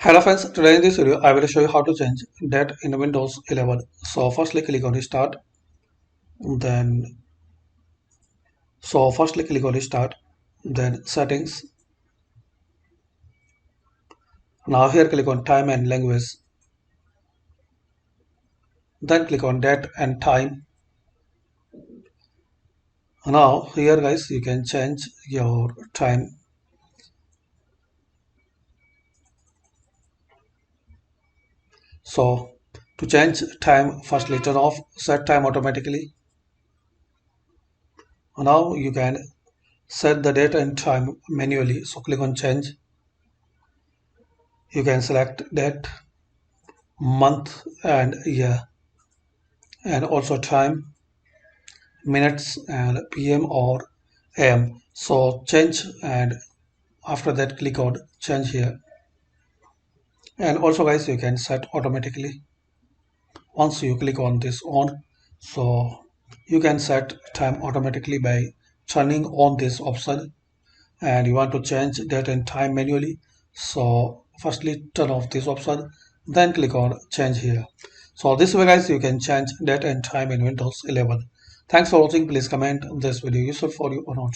Hello friends, today in this video I will show you how to change date in Windows 11. So firstly click on Start, then then Settings. Now here click on Time and Language, then click on Date and Time. Now here guys you can change your time. So to change time, firstly turn off Set Time Automatically. Now you can set the date and time manually. So click on Change. You can select date, month and year, and also time, minutes and PM or AM. So change, and after that click on change here. And also guys you can set automatically. Once you click on this on, so you can set time automatically by turning on this option. And you want to change date and time manually, so firstly turn off this option, then click on change here. So this way guys you can change date and time in Windows 11. Thanks for watching. Please comment this video useful for you or not.